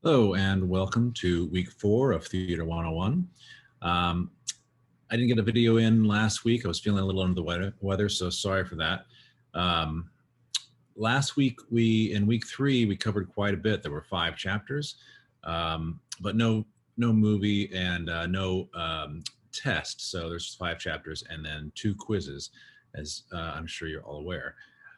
Hello and welcome to week 4 of Theater 101. I didn't get a video in last week. I was feeling a little under the weather, so sorry for that. Last week, in week 3, we covered quite a bit. There were 5 chapters, but no movie and no test. So there's 5 chapters and then 2 quizzes, as I'm sure you're all aware.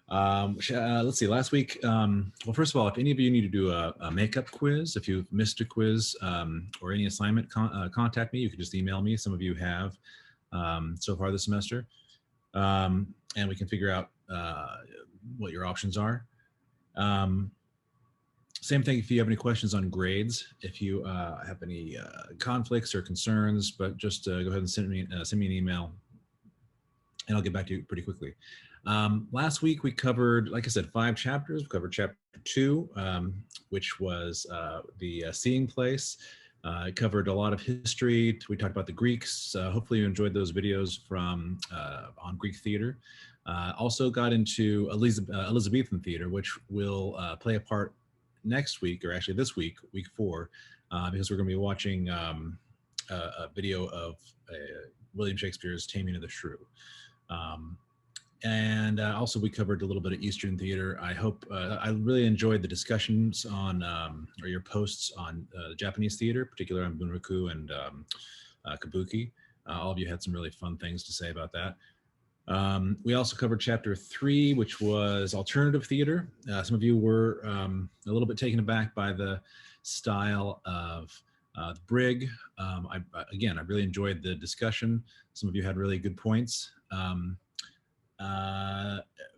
Let's see, last week, well, first of all, if any of you need to do a makeup quiz, if you've missed a quiz or any assignment, contact me. You can just email me. Some of you have so far this semester, and we can figure out what your options are. Same thing if you have any questions on grades, if you have any conflicts or concerns, but just go ahead and send me an email and I'll get back to you pretty quickly. Last week we covered, like I said, 5 chapters. We covered chapter 2, which was the seeing place. It covered a lot of history. We talked about the Greeks. Hopefully you enjoyed those videos from on Greek theater. Also got into Elizabethan theater, which will play a part next week, or actually this week, week 4, because we're going to be watching a video of William Shakespeare's Taming of the Shrew. And also we covered a little bit of Eastern theater. I hope, I really enjoyed the discussions on, or your posts on Japanese theater, particularly on Bunraku and Kabuki. All of you had some really fun things to say about that. We also covered chapter 3, which was alternative theater. Some of you were a little bit taken aback by the style of the Brig. Again, I really enjoyed the discussion. Some of you had really good points.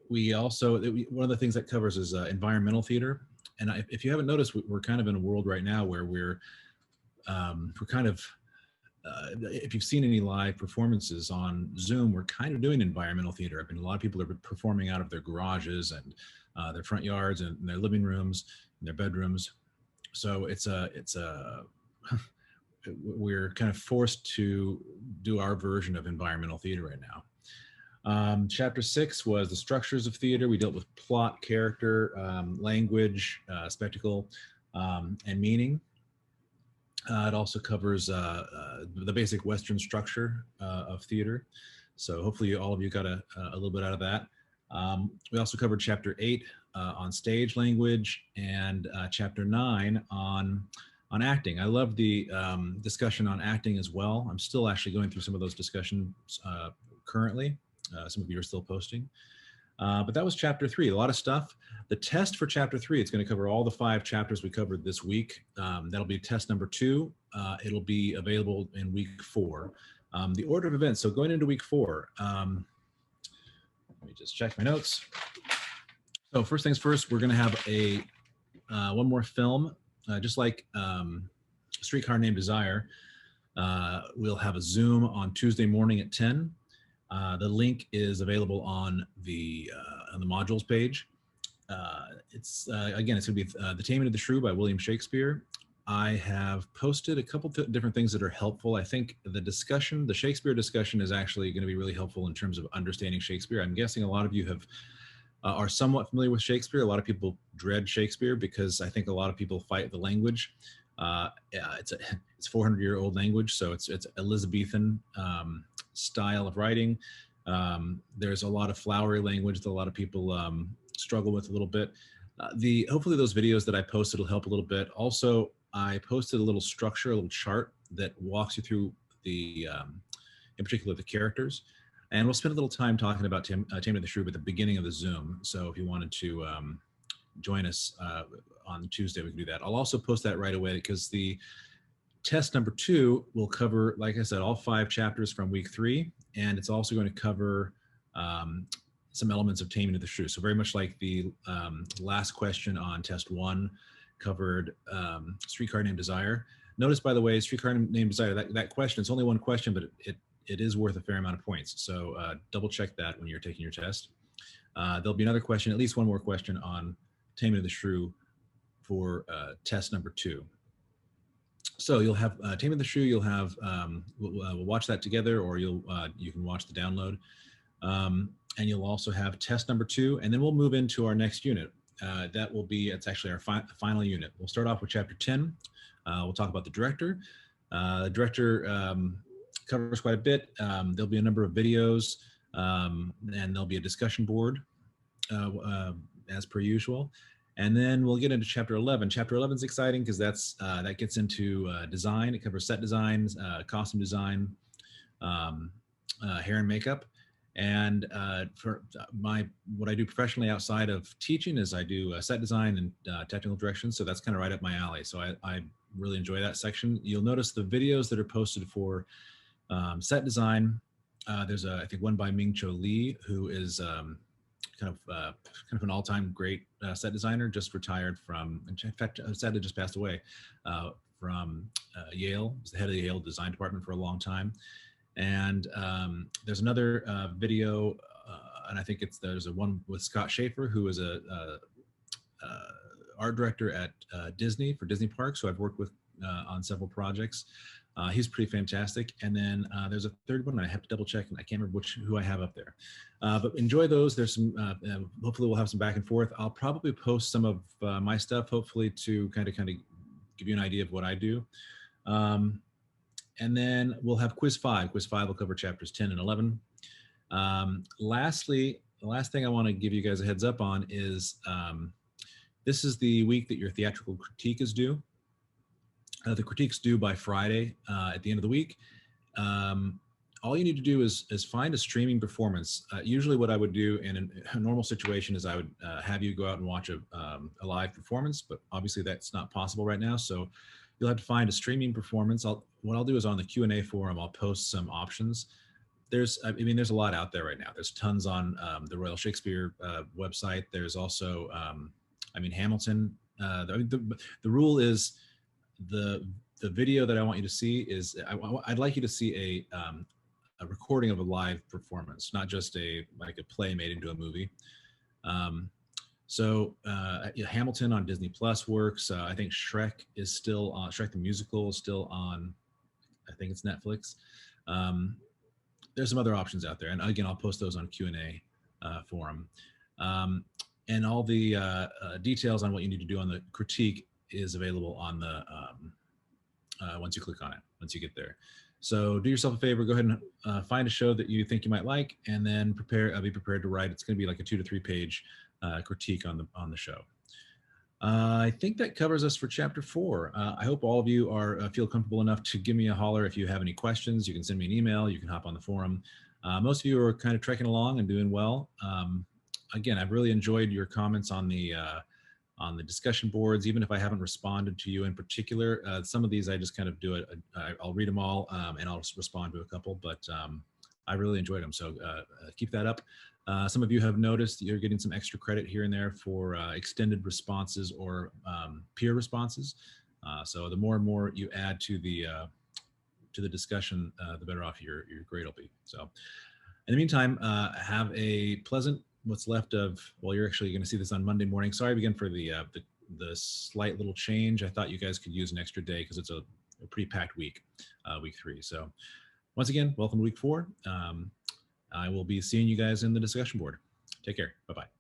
We also, one of the things that covers is environmental theater. And if you haven't noticed, we're kind of in a world right now where we're kind of, if you've seen any live performances on Zoom, we're kind of doing environmental theater. I mean, a lot of people are performing out of their garages and their front yards and their living rooms and their bedrooms. So we're kind of forced to do our version of environmental theater right now. Chapter 6 was the structures of theater. We dealt with plot, character, language, spectacle, and meaning. It also covers the basic Western structure of theater. So hopefully all of you got a little bit out of that. We also covered chapter 8 on stage language and chapter 9 on acting. I love the discussion on acting as well. I'm still actually going through some of those discussions currently. Some of you are still posting. But that was chapter 3, a lot of stuff. The test for chapter 3, it's going to cover all the 5 chapters we covered this week. That'll be test number 2. It'll be available in week 4. The order of events, so going into week 4, let me just check my notes. So first things first, we're going to have a one more film, just like Streetcar Named Desire. We'll have a Zoom on Tuesday morning at 10. The link is available on the modules page. Again, it's going to be The Taming of the Shrew by William Shakespeare. I have posted a couple different things that are helpful. I think the Shakespeare discussion is actually going to be really helpful in terms of understanding Shakespeare. I'm guessing a lot of you are somewhat familiar with Shakespeare. A lot of people dread Shakespeare because I think a lot of people fight the language. It's 400-year-old language, so it's Elizabethan style of writing. There's a lot of flowery language that a lot of people struggle with a little bit. Hopefully those videos that I posted will help a little bit. Also, I posted a little structure, a little chart that walks you through in particular the characters. And we'll spend a little time talking about Taming of the Shrew at the beginning of the Zoom. So if you wanted to join us on Tuesday, we can do that. I'll also post that right away because the test number 2 will cover, like I said, all 5 chapters from week 3, and it's also going to cover some elements of Taming of the Shrew. So very much like the last question on test 1 covered Streetcar Named Desire. Notice, by the way, Streetcar Named Desire, that question, it's only one question, but it is worth a fair amount of points. So double check that when you're taking your test. There'll be another question, at least one more question on Taming of the Shrew for test number 2. So you'll have Taming of the Shrew. You'll have we'll watch that together, or you can watch the download, and you'll also have test number 2, and then we'll move into our next unit. that will be, it's actually our final unit. We'll start off with chapter 10. We'll talk about the director. The director covers quite a bit. There'll be a number of videos, and there'll be a discussion board as per usual. And then we'll get into chapter 11. Chapter 11 is exciting because that gets into design. It covers set designs, costume design, hair and makeup. And for what I do professionally outside of teaching is I do set design and technical direction. So that's kind of right up my alley. So I really enjoy that section. You'll notice the videos that are posted for set design. There's I think one by Ming Cho Lee, who is kind of an all-time great set designer, just retired from, in fact, sadly just passed away from Yale. He was the head of the Yale design department for a long time. And there's another video, and I think there's a one with Scott Schaefer, who is a art director at Disney for Disney Parks, who I've worked with on several projects. He's pretty fantastic. And then there's a third one, and I have to double check, and I can't remember who I have up there. But enjoy those. There's some, hopefully we'll have some back and forth. I'll probably post some of my stuff, hopefully to kind of give you an idea of what I do. And then we'll have quiz 5. Quiz 5 will cover chapters 10 and 11. Lastly, the last thing I want to give you guys a heads up on is this is the week that your theatrical critique is due. The critique's due by Friday at the end of the week. All you need to do is find a streaming performance. Usually what I would do in a normal situation is I would have you go out and watch a live performance, but obviously that's not possible right now. So you'll have to find a streaming performance. What I'll do is on the Q&A forum, I'll post some options. There's a lot out there right now. There's tons on the Royal Shakespeare website. There's also, Hamilton. The rule is the video that I want you to see is, I'd like you to see a recording of a live performance, not just like a play made into a movie. Hamilton on Disney Plus works. I think Shrek is still on. Shrek the Musical is still on. I think it's Netflix. There's some other options out there, and again, I'll post those on Q&A forum. And all the details on what you need to do on the critique is available on the once you click on it, once you get there. So do yourself a favor, go ahead and find a show that you think you might like, and then be prepared to write. It's going to be like a 2 to 3 page critique on the show. I think that covers us for chapter 4. I hope all of you feel comfortable enough to give me a holler if you have any questions. You can send me an email. You can hop on the forum. Most of you are kind of trekking along and doing well. Again, I've really enjoyed your comments on the discussion boards, even if I haven't responded to you in particular. Some of these I just kind of do it. I'll read them all and I'll respond to a couple, but I really enjoyed them. So keep that up. Some of you have noticed you're getting some extra credit here and there for extended responses or peer responses. So the more and more you add to the discussion, the better off your grade will be. So in the meantime, have a pleasant what's left of, well, you're actually going to see this on Monday morning. Sorry again for the slight little change. I thought you guys could use an extra day because it's a pretty packed week, week 3. So once again, welcome to week 4. I will be seeing you guys in the discussion board. Take care. Bye-bye.